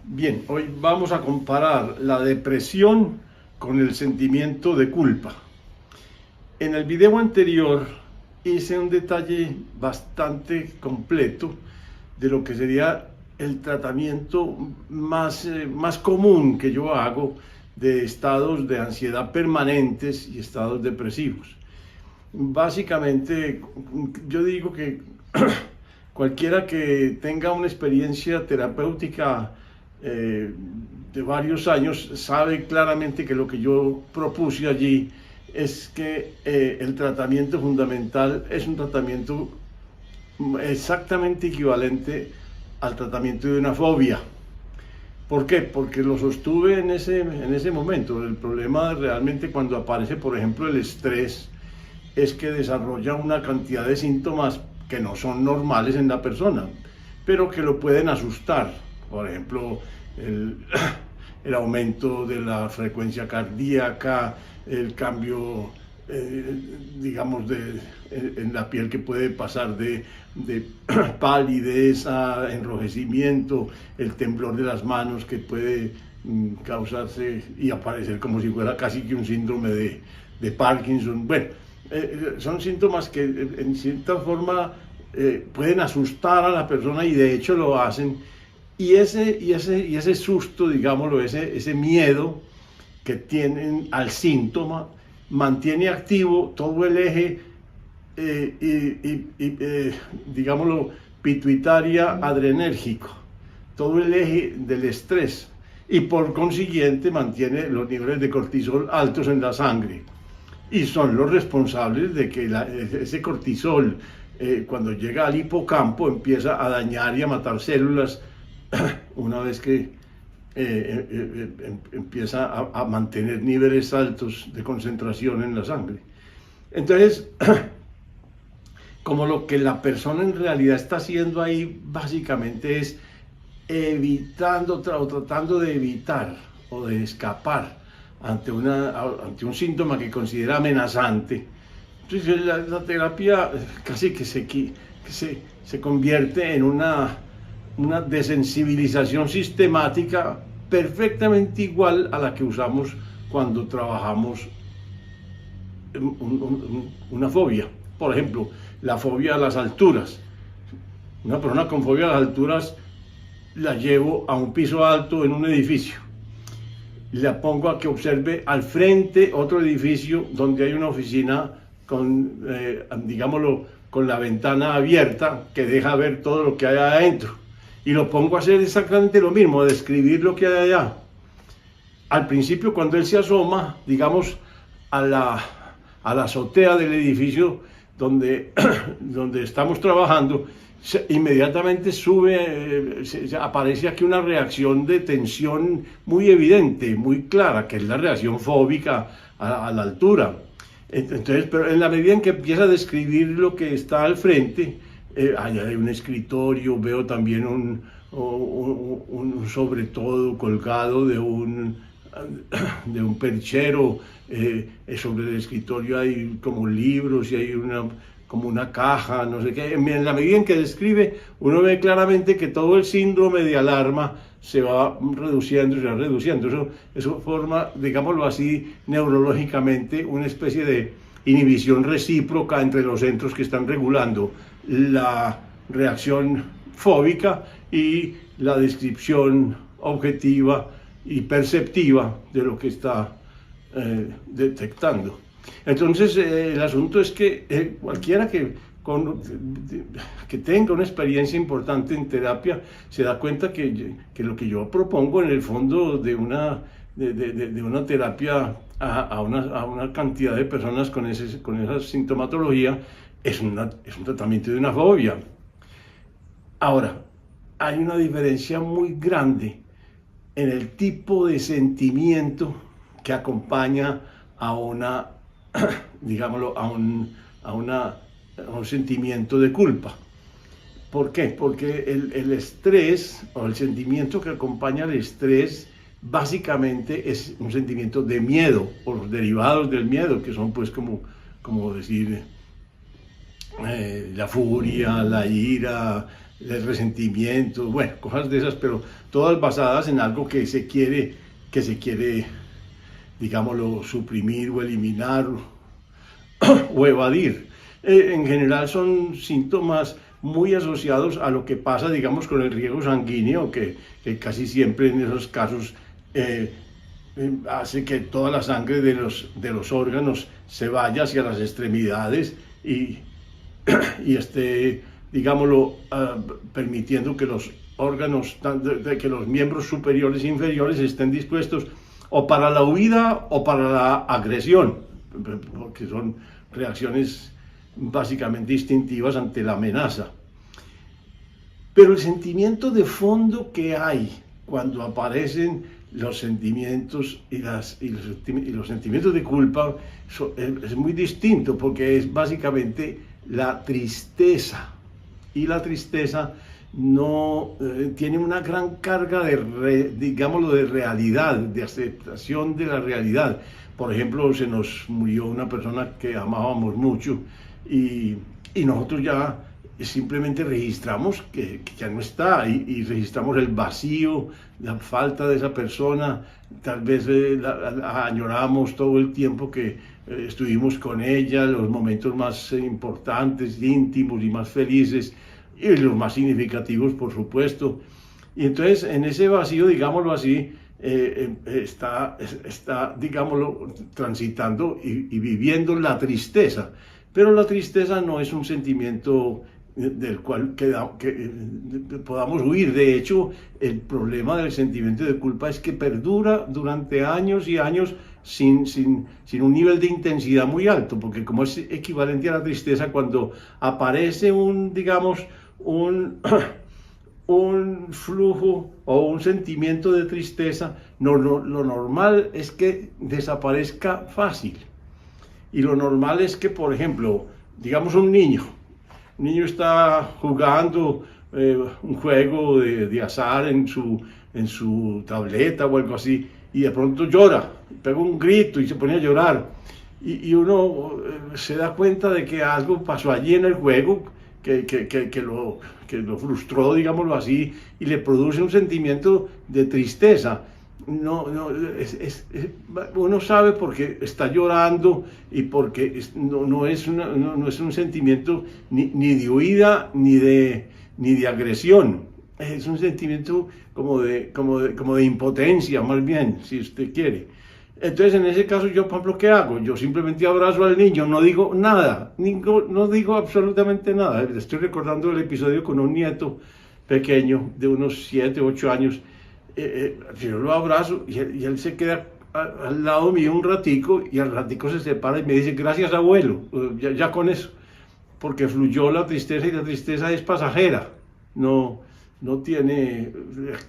Bien, hoy vamos a comparar la depresión con el sentimiento de culpa. En el video anterior hice un detalle bastante completo de lo que sería el tratamiento más común que yo hago de estados de ansiedad permanentes y estados depresivos. Básicamente, yo digo que cualquiera que tenga una experiencia terapéutica de varios años sabe claramente que lo que yo propuse allí es que el tratamiento fundamental es un tratamiento exactamente equivalente al tratamiento de una fobia. ¿Por qué? Porque lo sostuve en ese momento. El problema realmente cuando aparece, por ejemplo, el estrés, es que desarrolla una cantidad de síntomas que no son normales en la persona, pero que lo pueden asustar. Por ejemplo, el aumento de la frecuencia cardíaca, el cambio, digamos, en la piel que puede pasar de palidez a enrojecimiento, el temblor de las manos que puede causarse y aparecer como si fuera casi que un síndrome de Parkinson. Bueno, son síntomas que en cierta forma pueden asustar a la persona y de hecho lo hacen. Y ese susto, digámoslo, ese miedo que tienen al síntoma, mantiene activo todo el eje, digámoslo, pituitaria adrenérgico, todo el eje del estrés, y por consiguiente mantiene los niveles de cortisol altos en la sangre. Y son los responsables de que ese cortisol, cuando llega al hipocampo, empieza a dañar y a matar células una vez que empieza a mantener niveles altos de concentración en la sangre. Entonces, como lo que la persona en realidad está haciendo ahí básicamente es evitando o tratando de evitar o de escapar ante un síntoma que considera amenazante. Entonces la terapia casi que se convierte en una desensibilización sistemática perfectamente igual a la que usamos cuando trabajamos una fobia. Por ejemplo, la fobia a las alturas. Una persona con fobia a las alturas la llevo a un piso alto en un edificio. La pongo a que observe al frente otro edificio donde hay una oficina con, digámoslo, con la ventana abierta que deja ver todo lo que hay adentro. Y lo pongo a hacer exactamente lo mismo, a describir lo que hay allá. Al principio, cuando él se asoma, digamos, a la azotea del edificio donde estamos trabajando, inmediatamente aparece aquí una reacción de tensión muy evidente, muy clara, que es la reacción fóbica a la altura. Entonces, pero en la medida en que empieza a describir lo que está al frente, allá hay un escritorio, veo también un sobre todo colgado de un perchero, sobre el escritorio hay como libros y hay como una caja, no sé qué. En la medida en que describe, uno ve claramente que todo el síndrome de alarma se va reduciendo. Eso forma, digámoslo así, neurológicamente, una especie de inhibición recíproca entre los centros que están regulando la reacción fóbica y la descripción objetiva y perceptiva de lo que está detectando. Entonces, el asunto es que cualquiera que tenga una experiencia importante en terapia se da cuenta que lo que yo propongo en el fondo de una terapia a una cantidad de personas con esa sintomatología es un tratamiento de una fobia. Ahora, hay una diferencia muy grande en el tipo de sentimiento que acompaña digámoslo, a un sentimiento de culpa. ¿Por qué? Porque el estrés o el sentimiento que acompaña al estrés básicamente es un sentimiento de miedo o los derivados del miedo, que son pues como decir la furia, la ira, el resentimiento, bueno, cosas de esas, pero todas basadas en algo que se quiere, digámoslo, suprimir o eliminar o evadir. En general son síntomas muy asociados a lo que pasa, digamos, con el riego sanguíneo, que casi siempre en esos casos hace que toda la sangre de los órganos se vaya hacia las extremidades y esté, digámoslo, permitiendo que los órganos, que los miembros superiores e inferiores estén dispuestos o para la huida o para la agresión, porque son reacciones básicamente instintivas ante la amenaza. Pero el sentimiento de fondo que hay cuando aparecen los sentimientos y los sentimientos de culpa es muy distinto, porque es básicamente la tristeza. Y la tristeza no tiene una gran carga digámoslo, de realidad, de aceptación de la realidad. Por ejemplo, se nos murió una persona que amábamos mucho y nosotros ya simplemente registramos que ya no está y registramos el vacío, la falta de esa persona. Tal vez la añoramos todo el tiempo que estuvimos con ella, los momentos más importantes, íntimos y más felices, y los más significativos, por supuesto. Y entonces en ese vacío, digámoslo así, está, digámoslo, transitando y viviendo la tristeza. Pero la tristeza no es un sentimiento del cual podamos huir. De hecho, el problema del sentimiento de culpa es que perdura durante años y años sin un nivel de intensidad muy alto, porque como es equivalente a la tristeza, cuando aparece digamos, un flujo o un sentimiento de tristeza, lo normal es que desaparezca fácil. Y lo normal es que, por ejemplo, digamos un niño está jugando un juego de azar en su tableta o algo así, y de pronto llora, pega un grito y se pone a llorar. Y uno se da cuenta de que algo pasó allí en el juego que lo frustró, digámoslo así, y le produce un sentimiento de tristeza. Uno sabe porque está llorando y porque no es un sentimiento ni de huida ni de agresión. Es un sentimiento como de impotencia, más bien, si usted quiere. Entonces, en ese caso, yo, por ejemplo, ¿qué hago? Yo simplemente abrazo al niño, no digo nada, no digo absolutamente nada. Estoy recordando el episodio con un nieto pequeño de unos 7, 8 años. Yo lo abrazo y él se queda al lado mío un ratico, y al ratico se separa y me dice: gracias, abuelo, ya con eso, porque fluyó la tristeza, y la tristeza es pasajera, no tiene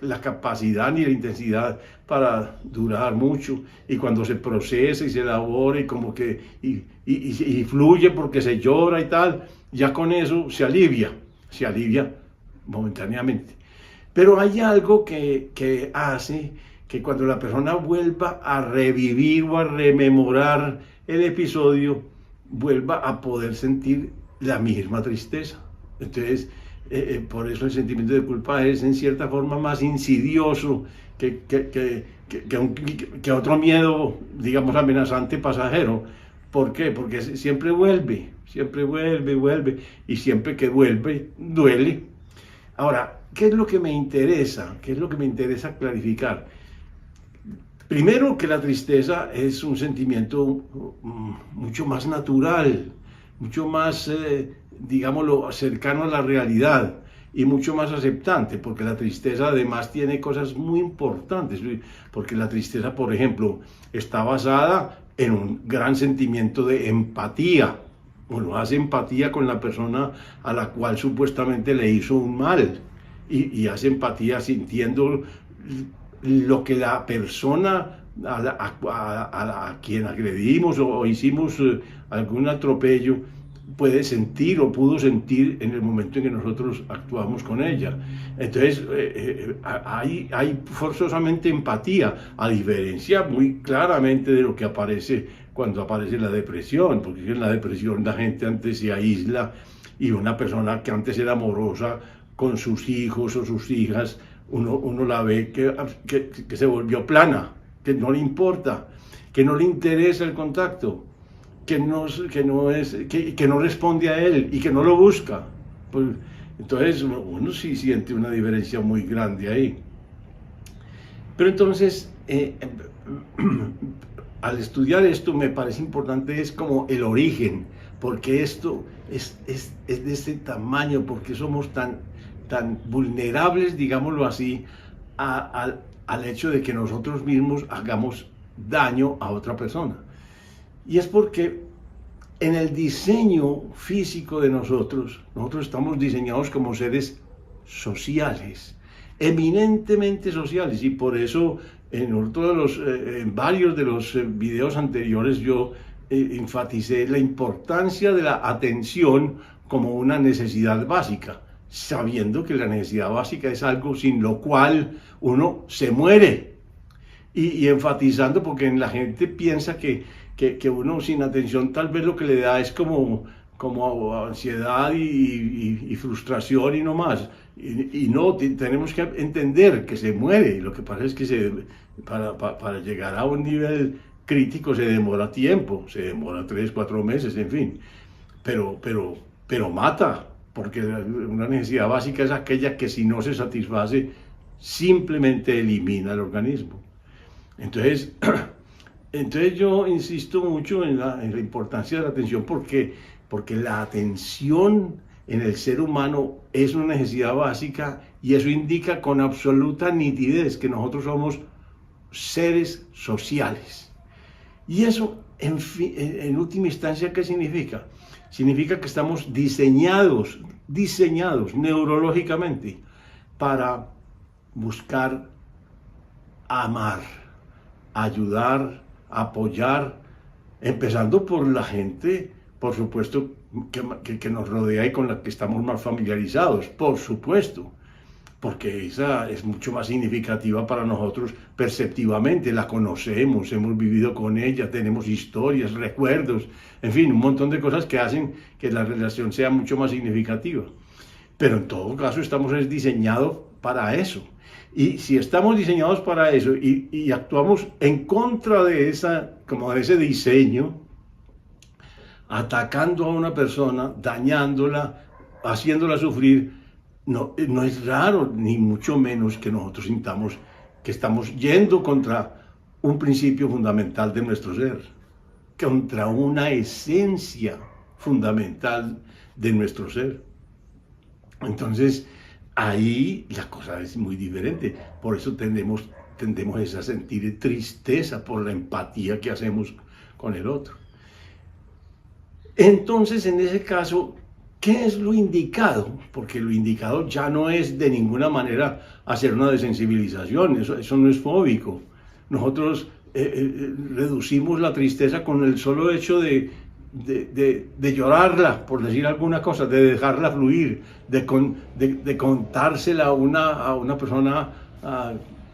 la capacidad ni la intensidad para durar mucho, y cuando se procesa y se elabora y fluye porque se llora y tal, ya con eso se alivia momentáneamente. Pero hay algo que hace que cuando la persona vuelva a revivir o a rememorar el episodio, vuelva a poder sentir la misma tristeza. Entonces, por eso el sentimiento de culpa es en cierta forma más insidioso que otro miedo, digamos, amenazante, pasajero. ¿Por qué? Porque siempre vuelve, y siempre que vuelve, duele. Ahora, ¿qué es lo que me interesa? ¿Qué es lo que me interesa clarificar? Primero, que la tristeza es un sentimiento mucho más natural, mucho más, digámoslo, cercano a la realidad y mucho más aceptante, porque la tristeza además tiene cosas muy importantes, porque la tristeza, por ejemplo, está basada en un gran sentimiento de empatía. Uno hace empatía con la persona a la cual supuestamente le hizo un mal, y hace empatía sintiendo lo que la persona a quien agredimos o hicimos algún atropello puede sentir o pudo sentir en el momento en que nosotros actuamos con ella. Entonces, hay forzosamente empatía, a diferencia muy claramente de lo que aparece cuando aparece la depresión, porque en la depresión la gente antes se aísla y una persona que antes era amorosa con sus hijos o sus hijas, uno la ve que se volvió plana, que no le importa, que no le interesa el contacto, que no responde a él y que no lo busca. Pues, entonces uno sí siente una diferencia muy grande ahí. Pero entonces, al estudiar esto me parece importante, es como el origen, porque esto es de ese tamaño, porque somos tan vulnerables, digámoslo así, al hecho de que nosotros mismos hagamos daño a otra persona. Y es porque en el diseño físico de nosotros estamos diseñados como seres sociales, eminentemente sociales, y por eso en varios de los videos anteriores yo enfaticé la importancia de la atención como una necesidad básica, sabiendo que la necesidad básica es algo sin lo cual uno se muere. Y enfatizando, porque la gente piensa que uno sin atención tal vez lo que le da es como ansiedad y frustración y no más. Y no, tenemos que entender que se muere. Lo que pasa es que para llegar a un nivel crítico se demora tiempo, se demora 3, 4 meses, en fin. Pero mata, porque una necesidad básica es aquella que si no se satisface, simplemente elimina el organismo. Entonces yo insisto mucho en la importancia de la atención, porque la atención en el ser humano es una necesidad básica, y eso indica con absoluta nitidez que nosotros somos seres sociales. Y eso, en última instancia, ¿qué significa? Significa que estamos diseñados neurológicamente para buscar amar, ayudar, apoyar, empezando por la gente, por supuesto, que nos rodea y con la que estamos más familiarizados, por supuesto, porque esa es mucho más significativa para nosotros perceptivamente, la conocemos, hemos vivido con ella, tenemos historias, recuerdos, en fin, un montón de cosas que hacen que la relación sea mucho más significativa. Pero en todo caso estamos diseñados para eso. Y si estamos diseñados para eso y actuamos en contra de ese diseño, atacando a una persona, dañándola, haciéndola sufrir, no es raro, ni mucho menos, que nosotros sintamos que estamos yendo contra un principio fundamental de nuestro ser, contra una esencia fundamental de nuestro ser. Entonces, ahí la cosa es muy diferente. Por eso tendemos a sentir tristeza por la empatía que hacemos con el otro. Entonces, en ese caso, ¿qué es lo indicado? Porque lo indicado ya no es de ninguna manera hacer una desensibilización, eso no es fóbico. Nosotros reducimos la tristeza con el solo hecho de llorarla, por decir alguna cosa, de dejarla fluir, de contársela a una persona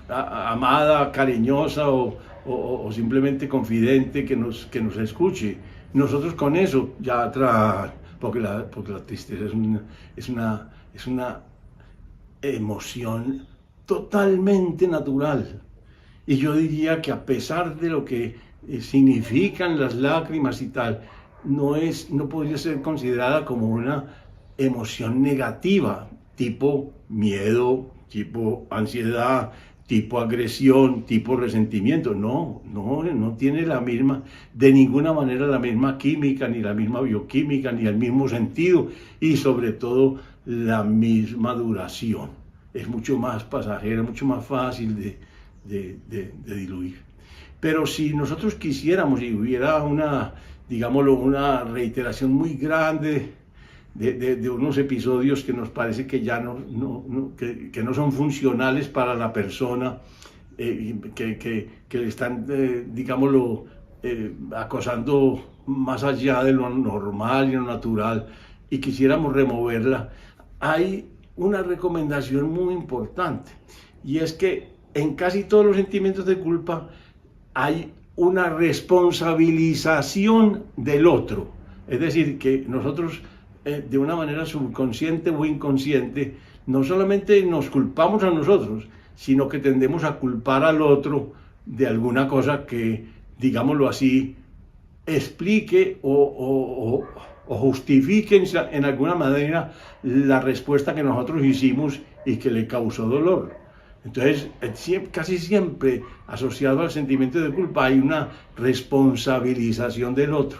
amada, cariñosa o simplemente confidente que nos escuche. Nosotros con eso ya porque la tristeza es una emoción totalmente natural. Y yo diría que a pesar de lo que significan las lágrimas y tal, no podría ser considerada como una emoción negativa, tipo miedo, tipo ansiedad, tipo agresión, tipo resentimiento. No tiene de ninguna manera la misma química, ni la misma bioquímica, ni el mismo sentido, y sobre todo la misma duración. Es mucho más pasajera, mucho más fácil de diluir. Pero si nosotros quisiéramos y hubiera una reiteración muy grande de unos episodios que nos parece que ya que no son funcionales para la persona, que le están, acosando más allá de lo normal y lo natural y quisiéramos removerla, hay una recomendación muy importante, y es que en casi todos los sentimientos de culpa hay una responsabilización del otro. Es decir, que nosotros de una manera subconsciente o inconsciente no solamente nos culpamos a nosotros, sino que tendemos a culpar al otro de alguna cosa que, digámoslo así, explique o justifique en alguna manera la respuesta que nosotros hicimos y que le causó dolor. Entonces, casi siempre asociado al sentimiento de culpa hay una responsabilización del otro.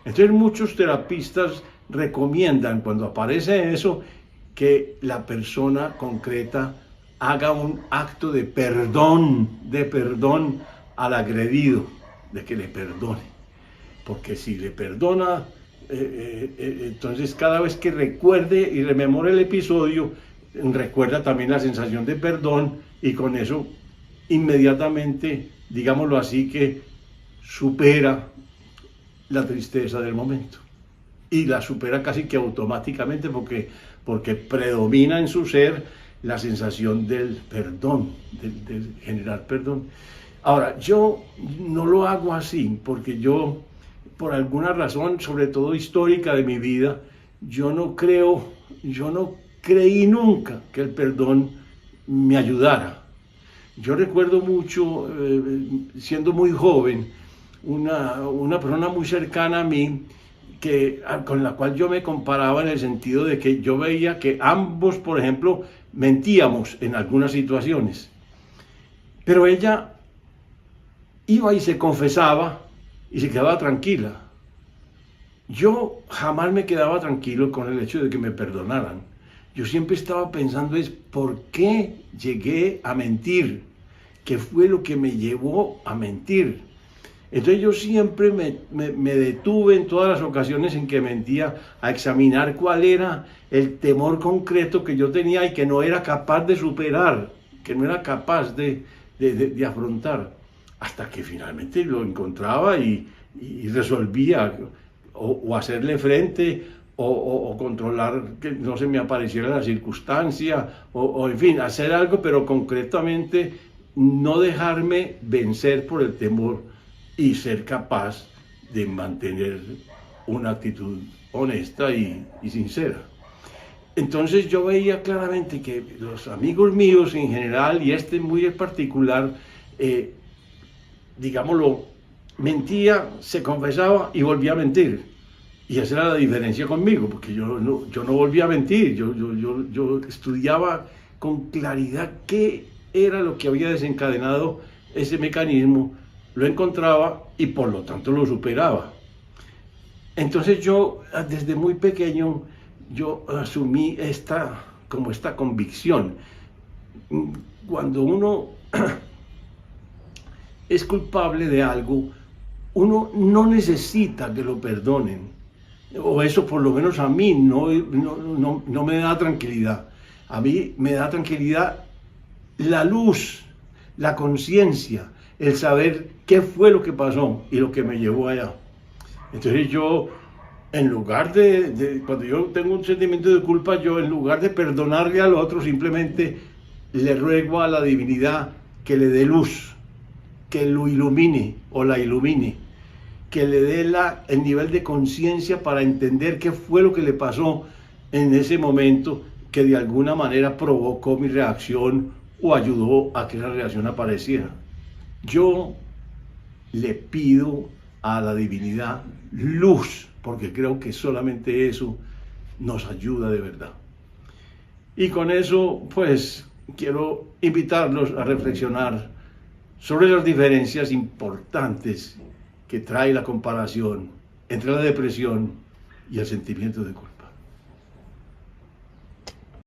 Entonces, muchos terapistas recomiendan, cuando aparece eso, que la persona concreta haga un acto de perdón al agredido, de que le perdone. Porque si le perdona, entonces cada vez que recuerde y rememore el episodio, recuerda también la sensación de perdón, y con eso inmediatamente, digámoslo así, que supera la tristeza del momento. Y la supera casi que automáticamente porque predomina en su ser la sensación del perdón, del generar perdón. Ahora, yo no lo hago así porque yo, por alguna razón, sobre todo histórica de mi vida, yo no creí nunca que el perdón me ayudara. Yo recuerdo mucho, siendo muy joven, una persona muy cercana a mí, con la cual yo me comparaba en el sentido de que yo veía que ambos, por ejemplo, mentíamos en algunas situaciones. Pero ella iba y se confesaba y se quedaba tranquila. Yo jamás me quedaba tranquilo con el hecho de que me perdonaran. Yo siempre estaba pensando ¿por qué llegué a mentir? ¿Qué fue lo que me llevó a mentir? Entonces yo siempre me detuve en todas las ocasiones en que mentía a examinar cuál era el temor concreto que yo tenía y que no era capaz de superar, que no era capaz de afrontar, hasta que finalmente lo encontraba y resolvía o hacerle frente o controlar que no se me apareciera la circunstancia o en fin, hacer algo, pero concretamente no dejarme vencer por el temor y ser capaz de mantener una actitud honesta y sincera. Entonces yo veía claramente que los amigos míos en general, y este muy en particular, digámoslo, mentía, se confesaba y volvía a mentir. Y esa era la diferencia conmigo, porque yo no volvía a mentir, yo estudiaba con claridad qué era lo que había desencadenado ese mecanismo, lo encontraba y por lo tanto lo superaba. Entonces yo desde muy pequeño yo asumí esta convicción. Cuando uno es culpable de algo, uno no necesita que lo perdonen, o eso por lo menos a mí no me da tranquilidad. A mí me da tranquilidad la luz, la conciencia, el saber qué fue lo que pasó y lo que me llevó allá. Entonces yo, en lugar cuando yo tengo un sentimiento de culpa, yo en lugar de perdonarle al otro, simplemente le ruego a la divinidad que le dé luz, que lo ilumine o la ilumine, que le dé el nivel de conciencia para entender qué fue lo que le pasó en ese momento que de alguna manera provocó mi reacción o ayudó a que esa reacción apareciera. Yo le pido a la divinidad luz, porque creo que solamente eso nos ayuda de verdad. Y con eso, pues, quiero invitarlos a reflexionar sobre las diferencias importantes que trae la comparación entre la depresión y el sentimiento de culpa.